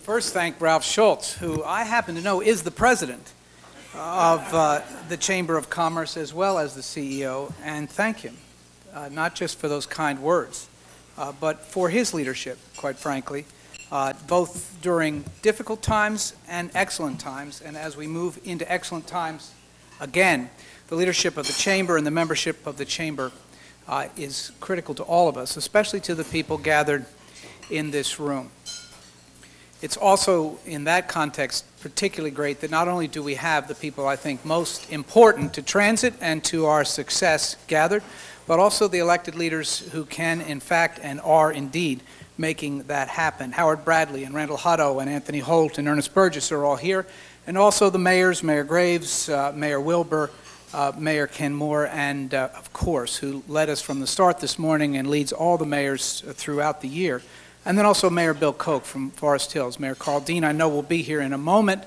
first thank Ralph Schultz, who I happen to know is the president of the Chamber of Commerce as well as the CEO, and thank him, not just for those kind words, but for his leadership, quite frankly, both during difficult times and excellent times. And as we move into excellent times, again, the leadership of the Chamber and the membership of the Chamber is critical to all of us, especially to the people gathered in this room. It's also, in that context, particularly great that not only do we have the people I think most important to transit and to our success gathered, but also the elected leaders who can, in fact, and are indeed making that happen. Howard Bradley and Randall Hutto and Anthony Holt and Ernest Burgess are all here, and also the mayors, Mayor Graves, Mayor Wilbur, Mayor Ken Moore, and of course, who led us from the start this morning and leads all the mayors throughout the year. And then also Mayor Bill Koch from Forest Hills. Mayor Carl Dean, I know, will be here in a moment.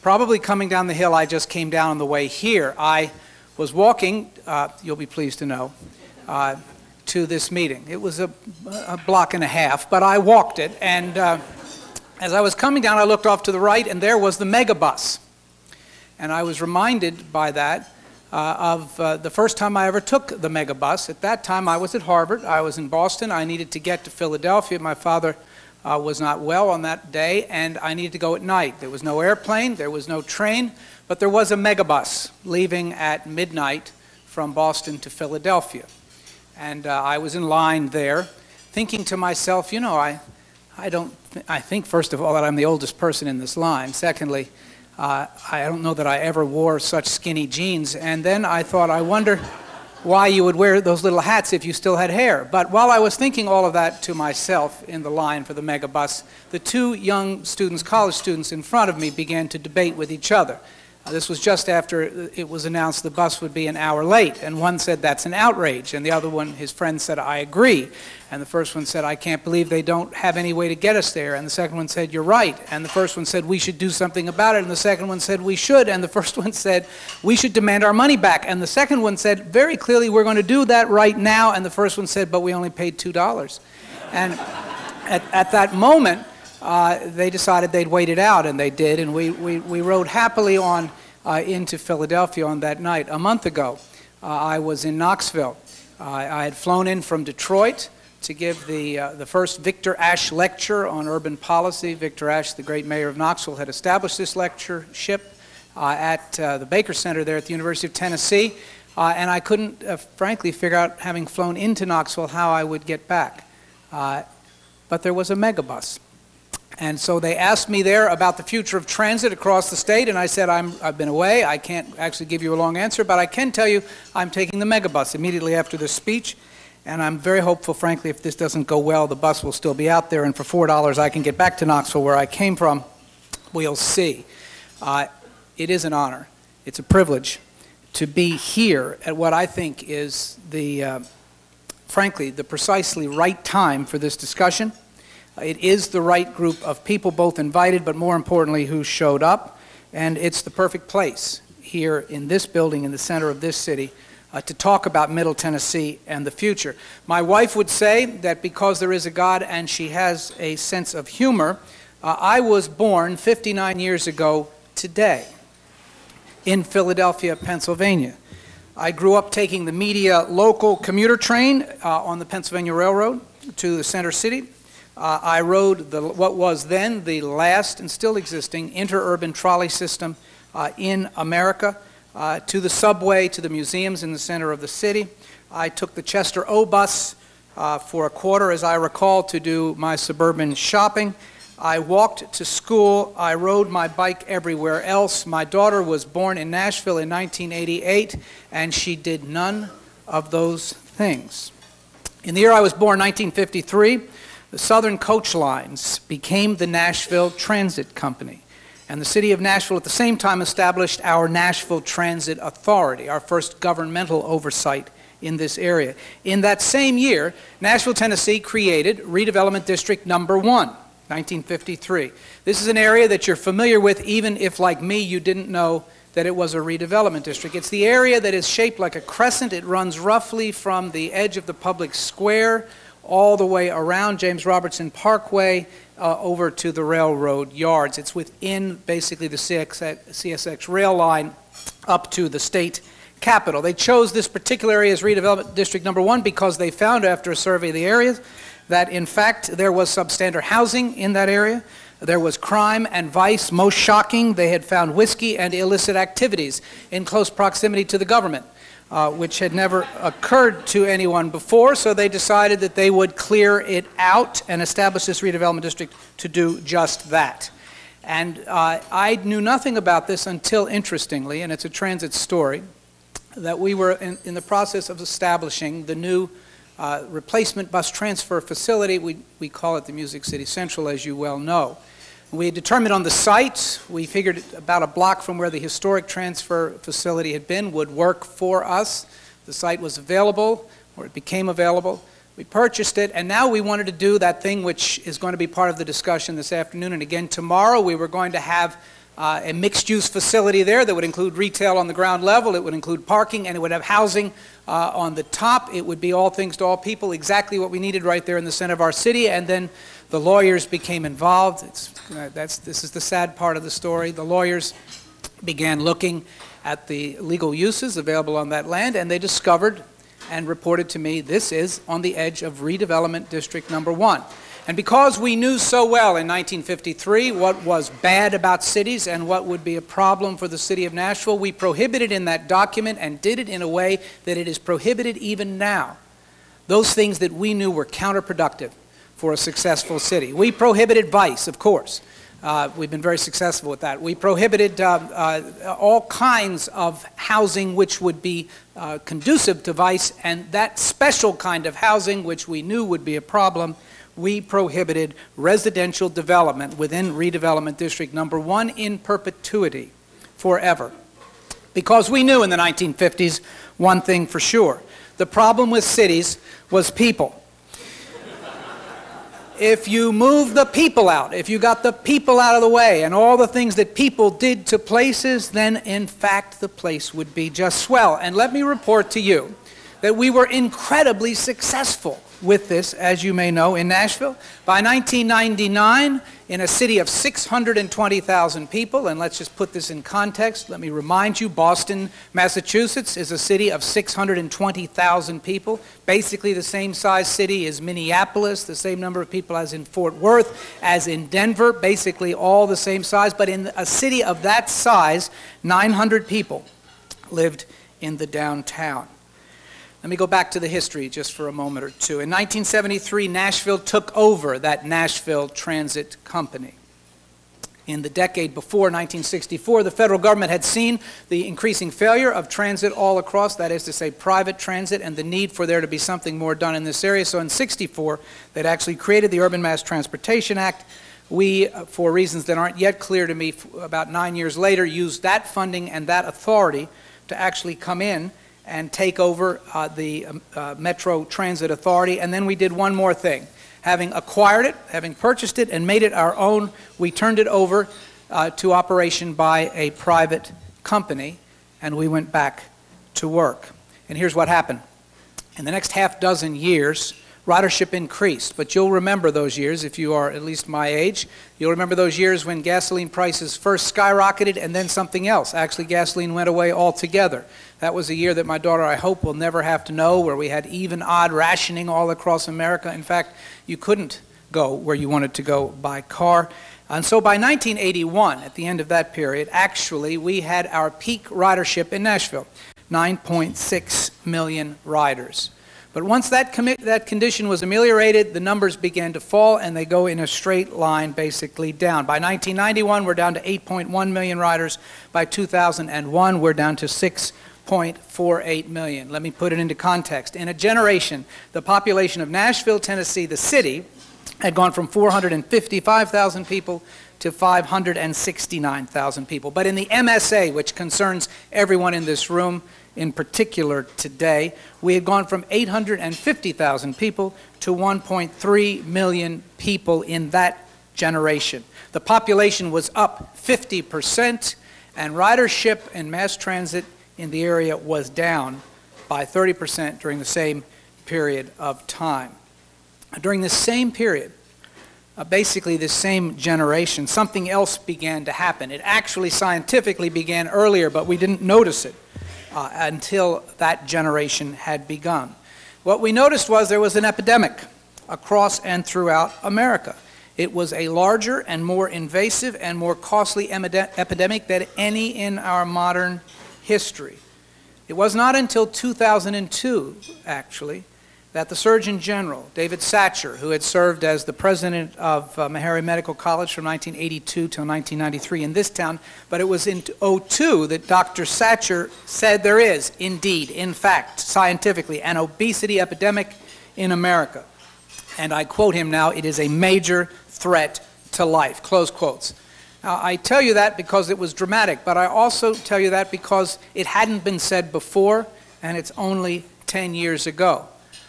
Probably coming down the hill I just came down on the way here. I was walking, you'll be pleased to know, to this meeting. It was a block and a half, but I walked it. And as I was coming down, I looked off to the right, and there was the megabus. And I was reminded by that of the first time I ever took the megabus. At that time, I was at Harvard. I was in Boston. I needed to get to Philadelphia. My father was not well on that day, and I needed to go at night. There was no airplane. There was no train, but there was a megabus leaving at midnight from Boston to Philadelphia. And I was in line there, thinking to myself, you know, I think, first of all, that I'm the oldest person in this line. Secondly, I don't know that I ever wore such skinny jeans. And then I thought, I wonder why you would wear those little hats if you still had hair. But while I was thinking all of that to myself in the line for the megabus, the two young students, college students in front of me, began to debate with each other. This was just after it was announced the bus would be an hour late, and one said, that's an outrage, and the other one, his friend, said, I agree. And the first one said, I can't believe they don't have any way to get us there. And the second one said, you're right. And the first one said, we should do something about it. And the second one said, we should. And the first one said, we should demand our money back. And the second one said, very clearly, we're going to do that right now. And the first one said, but we only paid $2. And at that moment, they decided they'd wait it out, and they did, and we rode happily on into Philadelphia on that night. A month ago, I was in Knoxville. I had flown in from Detroit to give the first Victor Ashe lecture on urban policy. Victor Ashe, the great mayor of Knoxville, had established this lectureship at the Baker Center there at the University of Tennessee, and I couldn't, frankly, figure out, having flown into Knoxville, how I would get back. But there was a megabus. And so they asked me there about the future of transit across the state, and I said, I've been away. I can't actually give you a long answer, but I can tell you I'm taking the megabus immediately after this speech, and I'm very hopeful, frankly, if this doesn't go well, the bus will still be out there, and for $4 I can get back to Knoxville, where I came from. We'll see. It is an honor. It's a privilege to be here at what I think is frankly, the precisely right time for this discussion. It is the right group of people, both invited, but more importantly, who showed up. And it's the perfect place here in this building, in the center of this city, to talk about Middle Tennessee and the future. My wife would say that because there is a God and she has a sense of humor, I was born 59 years ago today in Philadelphia, Pennsylvania. I grew up taking the Media local commuter train on the Pennsylvania Railroad to the center city. I rode what was then the last and still existing interurban trolley system in America, to the subway, to the museums in the center of the city. I took the Chester O bus for a quarter, as I recall, to do my suburban shopping. I walked to school. I rode my bike everywhere else. My daughter was born in Nashville in 1988, and she did none of those things. In the year I was born, 1953, the Southern Coach Lines became the Nashville Transit Company. And the city of Nashville at the same time established our Nashville Transit Authority, our first governmental oversight in this area. In that same year, Nashville, Tennessee created Redevelopment District Number 1, 1953. This is an area that you're familiar with, even if, like me, you didn't know that it was a redevelopment district. It's the area that is shaped like a crescent. It runs roughly from the edge of the public square all the way around James Robertson Parkway over to the railroad yards. It's within basically the CSX rail line up to the state capital. They chose this particular area as redevelopment district number 1 because they found after a survey of the areas that in fact there was substandard housing in that area. There was crime and vice. Most shocking, they had found whiskey and illicit activities in close proximity to the government, which had never occurred to anyone before, so they decided that they would clear it out and establish this redevelopment district to do just that. And I knew nothing about this until, interestingly, and it's a transit story, that we were in the process of establishing the new replacement bus transfer facility. We call it the Music City Central, as you well know. We had determined on the site, we figured about a block from where the historic transfer facility had been would work for us. The site was available, or it became available. We purchased it, and now we wanted to do that thing which is going to be part of the discussion this afternoon. And again, tomorrow we were going to have a mixed-use facility there that would include retail on the ground level, it would include parking, and it would have housing on the top. It would be all things to all people, exactly what we needed right there in the center of our city. And then the lawyers became involved. This is the sad part of the story. The lawyers began looking at the legal uses available on that land, and they discovered and reported to me this is on the edge of redevelopment district number 1. And because we knew so well in 1953 what was bad about cities and what would be a problem for the city of Nashville, we prohibited in that document and did it in a way that it is prohibited even now. Those things that we knew were counterproductive for a successful city. We prohibited vice, of course. We've been very successful with that. We prohibited all kinds of housing which would be conducive to vice, and that special kind of housing which we knew would be a problem, we prohibited residential development within redevelopment district number 1 in perpetuity, forever. Because we knew in the 1950s one thing for sure. The problem with cities was people. If you move the people out, if you got the people out of the way and all the things that people did to places, then in fact the place would be just swell. And let me report to you that we were incredibly successful with this, as you may know, in Nashville. By 1999, in a city of 620,000 people, and let's just put this in context, let me remind you, Boston, Massachusetts is a city of 620,000 people, basically the same size city as Minneapolis, the same number of people as in Fort Worth, as in Denver, basically all the same size, but in a city of that size, 900 people lived in the downtown. Let me go back to the history just for a moment or two. In 1973, Nashville took over that Nashville Transit Company. In the decade before 1964, the federal government had seen the increasing failure of transit all across, that is to say private transit, and the need for there to be something more done in this area. So in '64, they'd actually created the Urban Mass Transportation Act. We, for reasons that aren't yet clear to me, about 9 years later, used that funding and that authority to actually come in and take over the Metro Transit Authority. And then we did one more thing. Having acquired it, having purchased it and made it our own, we turned it over to operation by a private company, and we went back to work. And here's what happened. In the next half dozen years, ridership increased, but you'll remember those years, if you are at least my age. You'll remember those years when gasoline prices first skyrocketed and then something else. Actually, gasoline went away altogether. That was a year that my daughter, I hope, will never have to know, where we had even odd rationing all across America. In fact, you couldn't go where you wanted to go by car. And so by 1981, at the end of that period, actually, we had our peak ridership in Nashville, 9.6 million riders. But once that condition was ameliorated, the numbers began to fall, and they go in a straight line basically down. By 1991, we're down to 8.1 million riders. By 2001, we're down to 6.48 million. Let me put it into context. In a generation, the population of Nashville, Tennessee, the city, had gone from 455,000 people to 569,000 people. But in the MSA, which concerns everyone in this room, in particular today, we had gone from 850,000 people to 1.3 million people in that generation. The population was up 50%, and ridership and mass transit in the area was down by 30% during the same period of time. During the same period, basically the same generation, something else began to happen. It actually scientifically began earlier, but we didn't notice it until that generation had begun. What we noticed was there was an epidemic across and throughout America. It was a larger and more invasive and more costly epidemic than any in our modern history. It was not until 2002, actually, that the Surgeon General, David Satcher, who had served as the president of Meharry Medical College from 1982 till 1993 in this town, but it was in 2002 that Dr. Satcher said there is, indeed, in fact, scientifically, an obesity epidemic in America. And I quote him now, "It is a major threat to life," close quotes. Now, I tell you that because it was dramatic, but I also tell you that because it hadn't been said before, and it's only 10 years ago.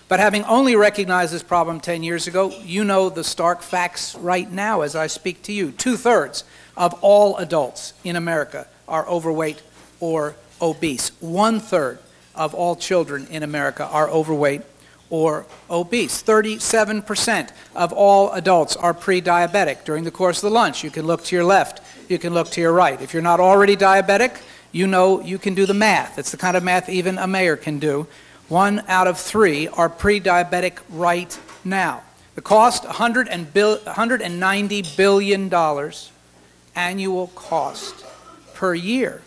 But having only recognized this problem 10 years ago, you know the stark facts right now as I speak to you. 2/3 of all adults in America are overweight or obese. 1/3 of all children in America are overweight or obese. 37% of all adults are pre-diabetic. During the course of the lunch, you can look to your left, you can look to your right. If you're not already diabetic, you know you can do the math. It's the kind of math even a mayor can do. 1 out of 3 are pre-diabetic right now. The cost, $190 billion annual cost per year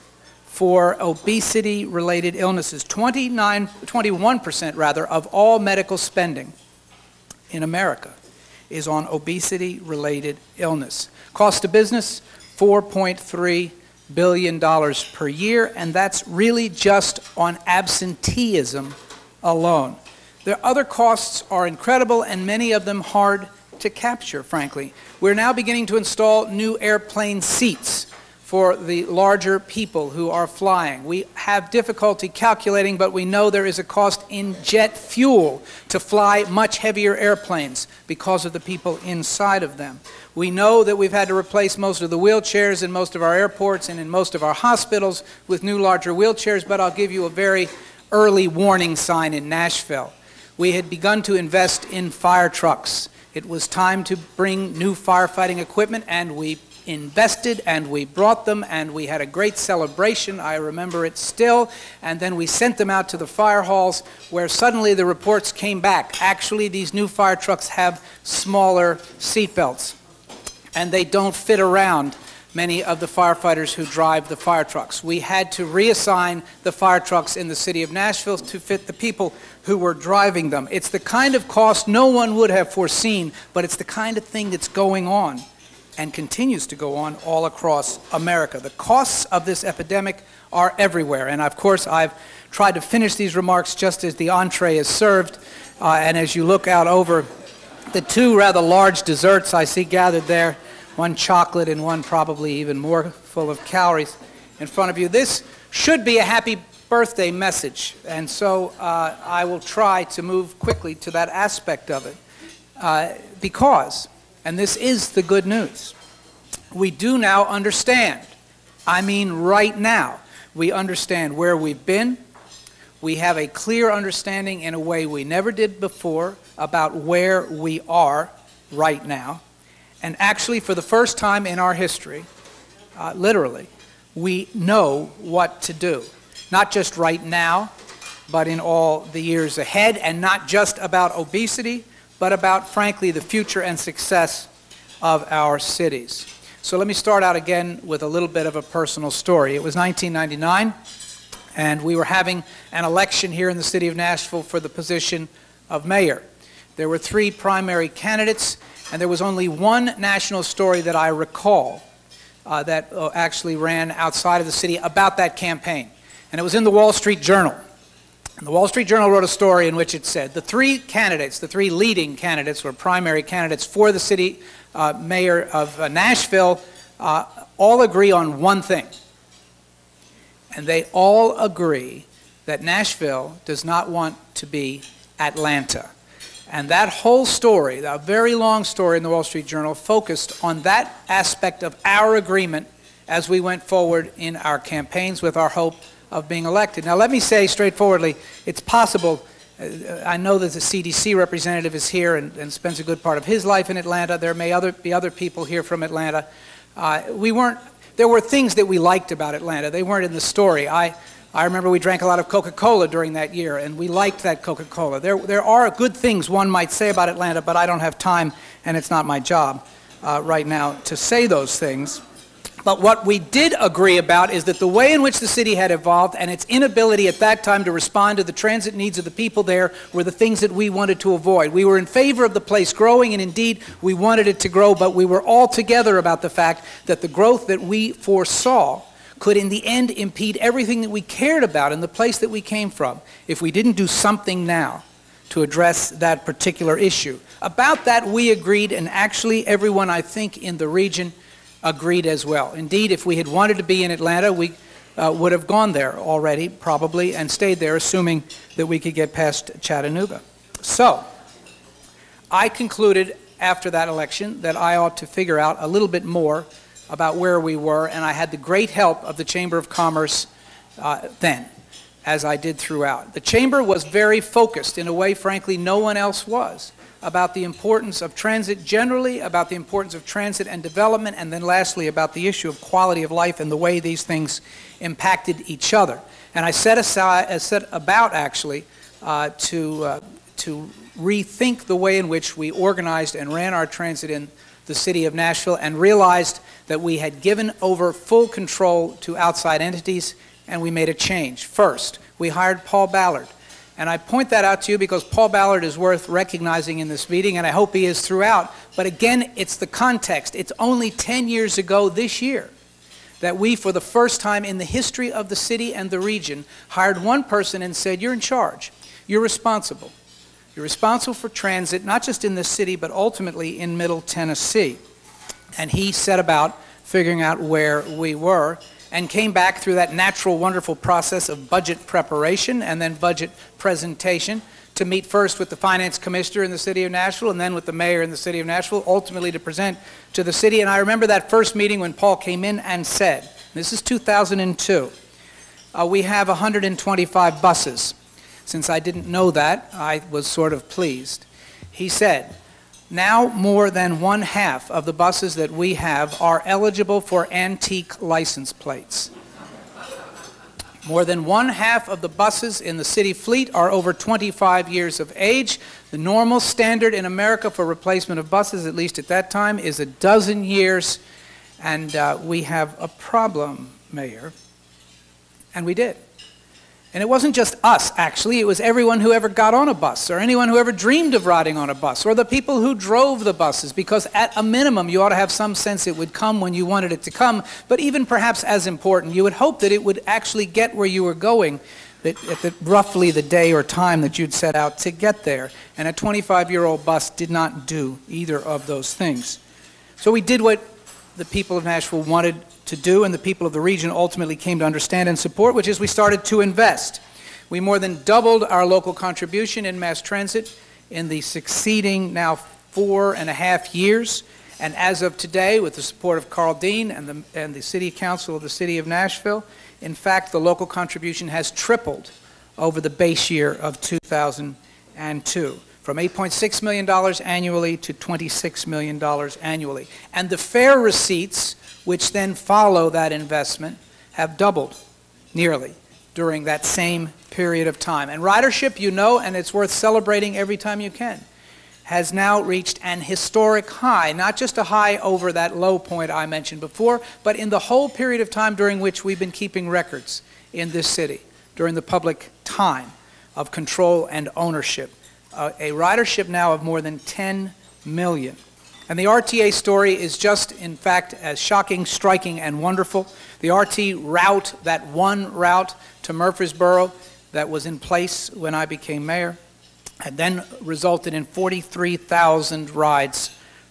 for obesity-related illnesses. 21% rather, of all medical spending in America is on obesity-related illness. Cost to business, $4.3 billion per year, and that's really just on absenteeism alone. The other costs are incredible, and many of them hard to capture, frankly. We're now beginning to install new airplane seats for the larger people who are flying. We have difficulty calculating, but we know there is a cost in jet fuel to fly much heavier airplanes because of the people inside of them. We know that we've had to replace most of the wheelchairs in most of our airports and in most of our hospitals with new larger wheelchairs, but I'll give you a very early warning sign in Nashville. We had begun to invest in fire trucks. It was time to bring new firefighting equipment, and we invested and we brought them, and we had a great celebration. I remember it still. And then we sent them out to the fire halls, where suddenly the reports came back. Actually, these new fire trucks have smaller seat belts, and they don't fit around many of the firefighters who drive the fire trucks. We had to reassign the fire trucks in the city of Nashville to fit the people who were driving them. It's the kind of cost no one would have foreseen, but it's the kind of thing that's going on and continues to go on all across America. The costs of this epidemic are everywhere, and of course I've tried to finish these remarks just as the entree is served, and as you look out over the 2 rather large desserts I see gathered there, one chocolate and one probably even more full of calories in front of you. This should be a happy birthday message, and so I will try to move quickly to that aspect of it because, and this is the good news, we do now understand. I mean right now, we understand where we've been. We have a clear understanding in a way we never did before about where we are right now. And actually, for the first time in our history, literally, we know what to do. Not just right now, but in all the years ahead, and not just about obesity, but about, frankly, the future and success of our cities. So let me start out again with a little bit of a personal story. It was 1999, and we were having an election here in the city of Nashville for the position of mayor. There were 3 primary candidates, and there was only one national story that I recall that actually ran outside of the city about that campaign. And it was in the Wall Street Journal. And the Wall Street Journal wrote a story in which it said, the 3 candidates, the 3 leading candidates or primary candidates for the city mayor of Nashville all agree on one thing. And they all agree that Nashville does not want to be Atlanta. And that whole story, a very long story in the Wall Street Journal, focused on that aspect of our agreement as we went forward in our campaigns with our hope of being elected. Now let me say straightforwardly, it's possible I know that the CDC representative is here and spends a good part of his life in Atlanta. There may be other people here from Atlanta. There were things that we liked about Atlanta. They weren't in the story. I remember we drank a lot of Coca-Cola during that year, and we liked that Coca-Cola. There are good things one might say about Atlanta, but I don't have time, and it's not my job right now to say those things. But what we did agree about is that the way in which the city had evolved and its inability at that time to respond to the transit needs of the people there were the things that we wanted to avoid. We were in favor of the place growing, and indeed we wanted it to grow, but we were all together about the fact that the growth that we foresaw could in the end impede everything that we cared about in the place that we came from if we didn't do something now to address that particular issue. About that we agreed, and actually everyone I think in the region agreed as well. Indeed, if we had wanted to be in Atlanta, we would have gone there already, probably, and stayed there, assuming that we could get past Chattanooga. So, I concluded after that election that I ought to figure out a little bit more about where we were, and I had the great help of the Chamber of Commerce then, as I did throughout. The Chamber was very focused in a way, frankly, no one else was, about the importance of transit generally, about the importance of transit and development, and then lastly about the issue of quality of life and the way these things impacted each other. And I set about actually to rethink the way in which we organized and ran our transit in the city of Nashville, and realized that we had given over full control to outside entities, and we made a change. First, we hired Paul Ballard. And I point that out to you because Paul Ballard is worth recognizing in this meeting, and I hope he is throughout. But again, it's the context. It's only 10 years ago this year that we, for the first time in the history of the city and the region, hired one person and said, you're in charge. You're responsible. You're responsible for transit, not just in this city, but ultimately in Middle Tennessee. And he set about figuring out where we were, and came back through that natural, wonderful process of budget preparation and then budget presentation to meet first with the finance commissioner in the city of Nashville and then with the mayor in the city of Nashville, ultimately to present to the city. And I remember that first meeting when Paul came in and said, this is 2002, we have 125 buses. Since I didn't know that, I was sort of pleased. He said, now more than 1/2 of the buses that we have are eligible for antique license plates. More than 1/2 of the buses in the city fleet are over 25 years of age. The normal standard in America for replacement of buses, at least at that time, is 12 years. And we have a problem, Mayor. And we did. And it wasn't just us, actually. It was everyone who ever got on a bus, or anyone who ever dreamed of riding on a bus, or the people who drove the buses, because at a minimum, you ought to have some sense it would come when you wanted it to come. But even perhaps as important, you would hope that it would actually get where you were going at roughly the day or time that you'd set out to get there. And a 25-year-old bus did not do either of those things. So we did what the people of Nashville wanted to do, and the people of the region ultimately came to understand and support, which is we started to invest. We more than doubled our local contribution in mass transit in the succeeding now 4.5 years. And as of today, with the support of Carl Dean and the City Council of the City of Nashville, in fact, the local contribution has tripled over the base year of 2002. From $8.6 million annually to $26 million annually. And the fare receipts, which then follow that investment, have doubled nearly during that same period of time. And ridership, you know, and it's worth celebrating every time you can, has now reached an historic high, not just a high over that low point I mentioned before, but in the whole period of time during which we've been keeping records in this city, during the public time of control and ownership. A ridership now of more than 10 million. And the RTA story is just, in fact, as shocking, striking, and wonderful. The RT route, that one route to Murfreesboro that was in place when I became mayor, had then resulted in 43,000 rides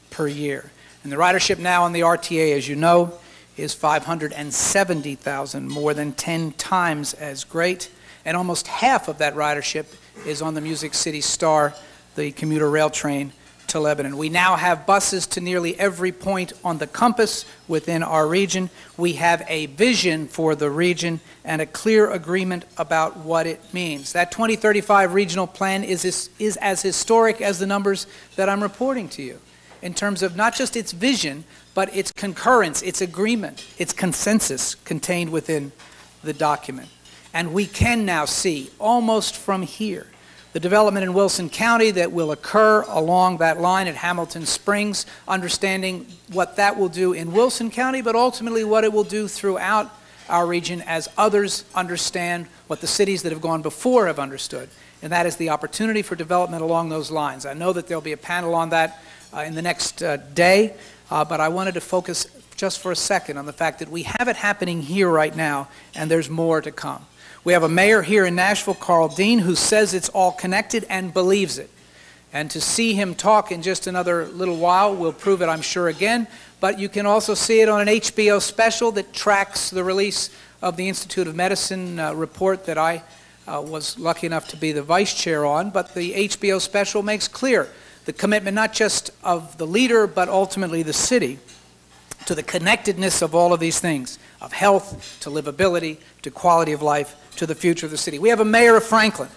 per year. And the ridership now on the RTA, as you know, is 570,000, more than 10 times as great. And almost half of that ridership is on the Music City Star, the commuter rail train to Lebanon. We now have buses to nearly every point on the compass within our region. We have a vision for the region and a clear agreement about what it means. That 2035 regional plan is as historic as the numbers that I'm reporting to you, in terms of not just its vision, but its concurrence, its agreement, its consensus contained within the document. And we can now see, almost from here, the development in Wilson County that will occur along that line at Hamilton Springs, understanding what that will do in Wilson County, but ultimately what it will do throughout our region as others understand what the cities that have gone before have understood. And that is the opportunity for development along those lines. I know that there'll be a panel on that in the next day, but I wanted to focus just for a second on the fact that we have it happening here right now, and there's more to come. We have a mayor here in Nashville, Carl Dean, who says it's all connected and believes it. And to see him talk in just another little while will prove it, I'm sure, again. But you can also see it on an HBO special that tracks the release of the Institute of Medicine report that I was lucky enough to be the vice chair on. But the HBO special makes clear the commitment not just of the leader, but ultimately the city, to the connectedness of all of these things, of health, to livability, to quality of life, to the future of the city. We have a mayor of Franklin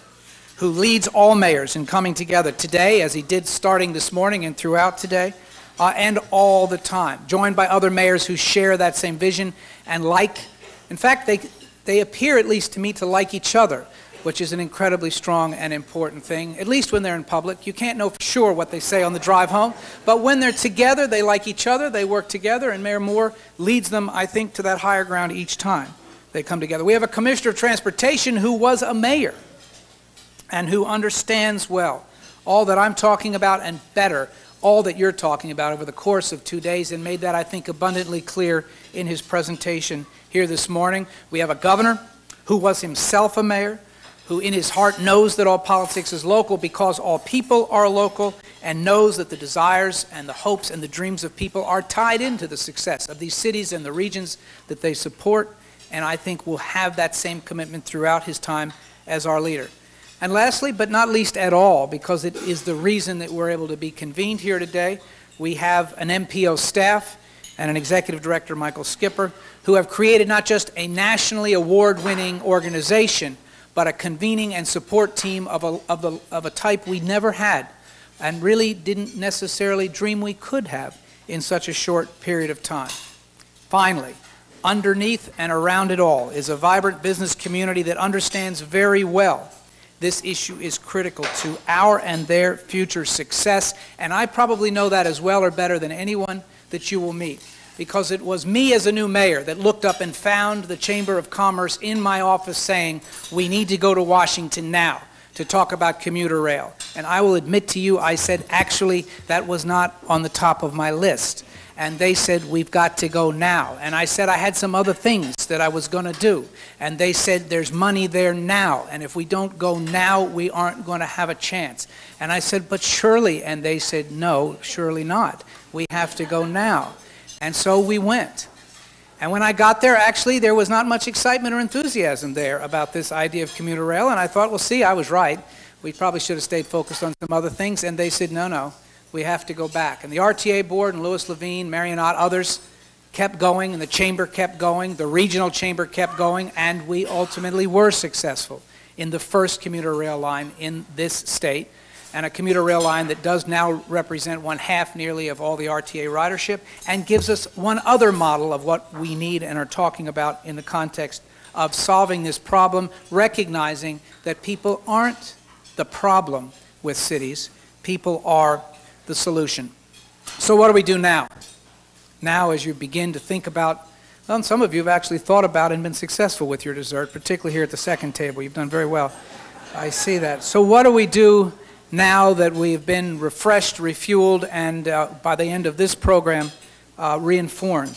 who leads all mayors in coming together today, as he did starting this morning and throughout today, and all the time, joined by other mayors who share that same vision and in fact, they appear, at least to me, to like each other, which is an incredibly strong and important thing, at least when they're in public. You can't know for sure what they say on the drive home, but when they're together, they like each other, they work together, and Mayor Moore leads them, I think, to that higher ground each time they come together. We have a Commissioner of Transportation who was a mayor and who understands well all that I'm talking about, and better, all that you're talking about over the course of 2 days, and made that, I think, abundantly clear in his presentation here this morning. We have a governor who was himself a mayor, who in his heart knows that all politics is local because all people are local, and knows that the desires and the hopes and the dreams of people are tied into the success of these cities and the regions that they support, and I think will have that same commitment throughout his time as our leader. And lastly, but not least at all, because it is the reason that we're able to be convened here today, we have an MPO staff and an executive director, Michael Skipper, who have created not just a nationally award-winning organization, but a convening and support team of a type we never had and really didn't necessarily dream we could have in such a short period of time. Finally, underneath and around it all is a vibrant business community that understands very well this issue is critical to our and their future success, and I probably know that as well or better than anyone that you will meet, because it was me as a new mayor that looked up and found the Chamber of Commerce in my office saying, we need to go to Washington now to talk about commuter rail. And I will admit to you, I said, actually, that was not on the top of my list. And they said, we've got to go now. And I said I had some other things that I was going to do. And they said, there's money there now. And if we don't go now, we aren't going to have a chance. And I said, but surely. And they said, no, surely not. We have to go now. And so we went. And when I got there, actually, there was not much excitement or enthusiasm there about this idea of commuter rail. And I thought, well, see, I was right. We probably should have stayed focused on some other things. And they said, no, no. We have to go back. And the RTA board and Louis Levine, Marion Ott, others kept going, and the chamber kept going, the regional chamber kept going, and we ultimately were successful in the first commuter rail line in this state, and a commuter rail line that does now represent 1/2 nearly of all the RTA ridership, and gives us one other model of what we need and are talking about in the context of solving this problem, recognizing that people aren't the problem with cities, people are the solution. So what do we do now? Now, as you begin to think about, well, some of you have actually thought about and been successful with your dessert, particularly here at the second table. You've done very well. I see that. So what do we do now that we've been refreshed, refueled, and by the end of this program, reinformed?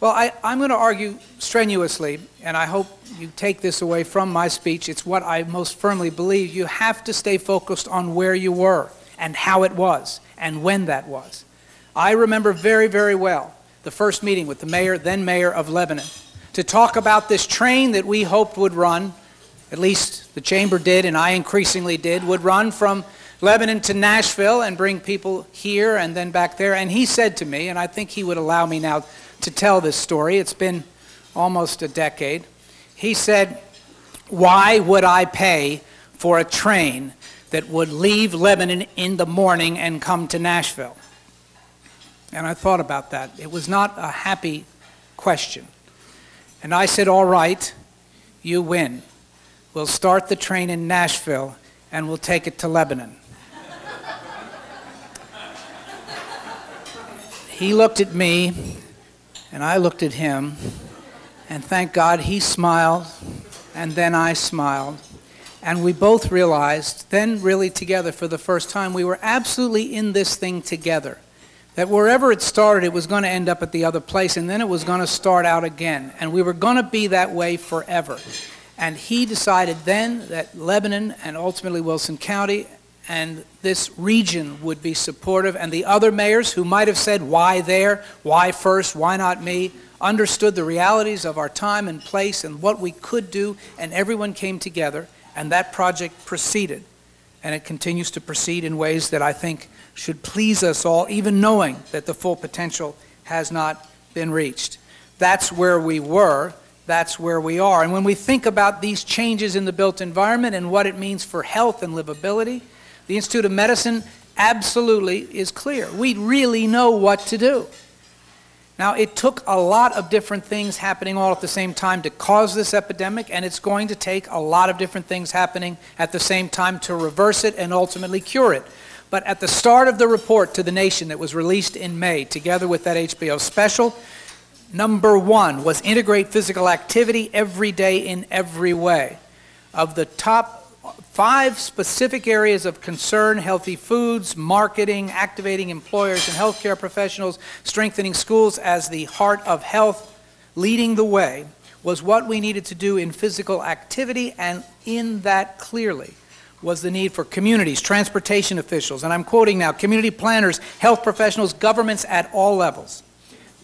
Well, I'm going to argue strenuously, and I hope you take this away from my speech. It's what I most firmly believe. You have to stay focused on where you were and how it was and when that was. I remember very, very well the first meeting with the mayor, then mayor of Lebanon, to talk about this train that we hoped would run, at least the chamber did and I increasingly did, would run from Lebanon to Nashville and bring people here and then back there. And he said to me, and I think he would allow me now to tell this story, it's been almost a decade. He said, why would I pay for a train that would leave Lebanon in the morning and come to Nashville? And I thought about that. It was not a happy question. And I said, all right, you win. We'll start the train in Nashville and we'll take it to Lebanon. He looked at me and I looked at him, and thank God he smiled and then I smiled. And we both realized, then really together for the first time, we were absolutely in this thing together. That wherever it started, it was going to end up at the other place, and then it was going to start out again. And we were going to be that way forever. And he decided then that Lebanon and ultimately Wilson County and this region would be supportive. And the other mayors who might have said, why there, why first, why not me, understood the realities of our time and place and what we could do, and everyone came together, and that project proceeded. And it continues to proceed in ways that I think should please us all, even knowing that the full potential has not been reached. That's where we were, that's where we are. And when we think about these changes in the built environment and what it means for health and livability, the Institute of Medicine absolutely is clear. We really know what to do. Now, it took a lot of different things happening all at the same time to cause this epidemic, and it's going to take a lot of different things happening at the same time to reverse it and ultimately cure it. But at the start of the report to the nation that was released in May, together with that HBO special, number one was integrate physical activity every day in every way. Of the top 5 specific areas of concern: healthy foods, marketing, activating employers and healthcare professionals, strengthening schools as the heart of health, leading the way, was what we needed to do in physical activity, and in that clearly was the need for communities, transportation officials, and I'm quoting now, community planners, health professionals, governments at all levels,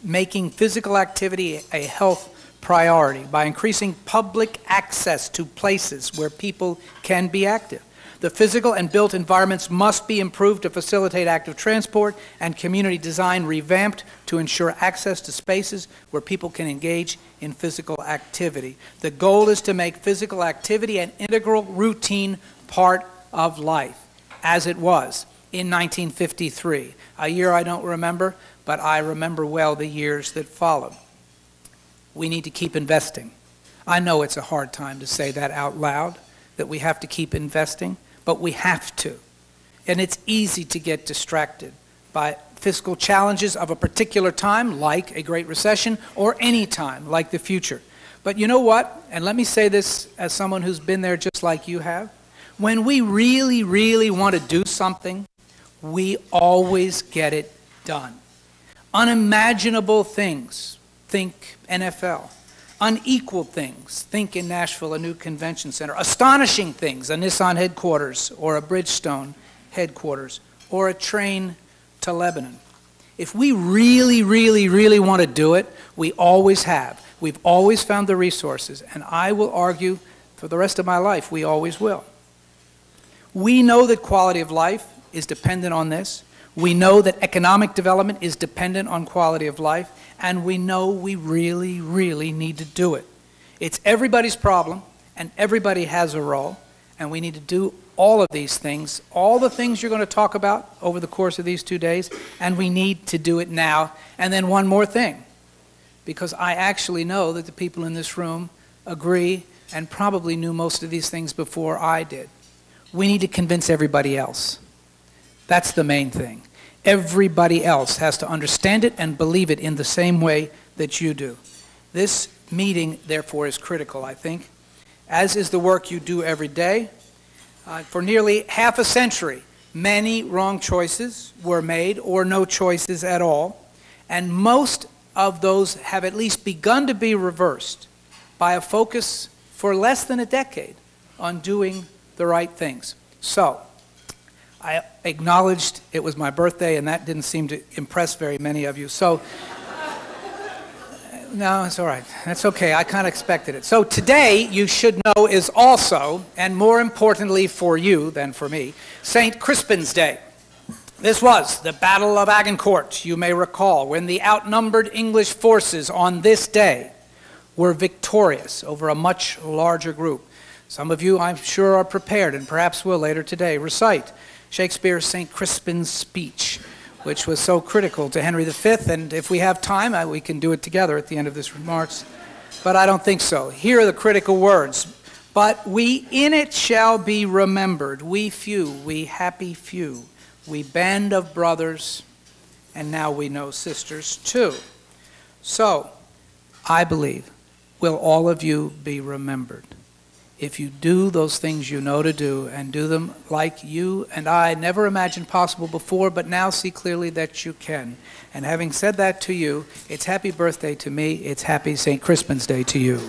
making physical activity a health priority by increasing public access to places where people can be active. The physical and built environments must be improved to facilitate active transport, and community design revamped to ensure access to spaces where people can engage in physical activity. The goal is to make physical activity an integral, routine part of life, as it was in 1953, a year I don't remember, but I remember well the years that followed. We need to keep investing. I know it's a hard time to say that out loud, that we have to keep investing, but we have to. And it's easy to get distracted by fiscal challenges of a particular time, like a Great Recession, or any time, like the future. But you know what? And let me say this as someone who's been there just like you have. When we really, really want to do something, we always get it done. Unimaginable things. Think NFL. Unequal things. Think in Nashville, a new convention center. Astonishing things, a Nissan headquarters or a Bridgestone headquarters or a train to Lebanon. If we really, really, really want to do it, we always have. We've always found the resources, and I will argue for the rest of my life, we always will. We know that quality of life is dependent on this. We know that economic development is dependent on quality of life. And we know we really, really need to do it. It's everybody's problem, and everybody has a role, and we need to do all of these things, all the things you're going to talk about over the course of these 2 days, and we need to do it now. And then one more thing, because I actually know that the people in this room agree and probably knew most of these things before I did. We need to convince everybody else. That's the main thing. Everybody else has to understand it and believe it in the same way that you do. This meeting, therefore, is critical, I think, as is the work you do every day. For nearly half a century, many wrong choices were made, or no choices at all, and most of those have at least begun to be reversed by a focus for less than a decade on doing the right things. So, I acknowledged it was my birthday, and that didn't seem to impress very many of you. So No, it's all right. That's okay. I kind of expected it. So today, you should know, is also, and more importantly for you than for me, St. Crispin's Day. This was the Battle of Agincourt, you may recall, when the outnumbered English forces on this day were victorious over a much larger group. Some of you, I'm sure, are prepared, and perhaps will later today, recite Shakespeare's St. Crispin's speech, which was so critical to Henry V, and if we have time, we can do it together at the end of this remarks, but I don't think so. Here are the critical words. But we in it shall be remembered, we few, we happy few, we band of brothers, and now we know sisters too. So, I believe, will all of you be remembered if you do those things you know to do and do them like you and I never imagined possible before, but now see clearly that you can. And having said that to you, it's happy birthday to me, it's happy St. Crispin's Day to you.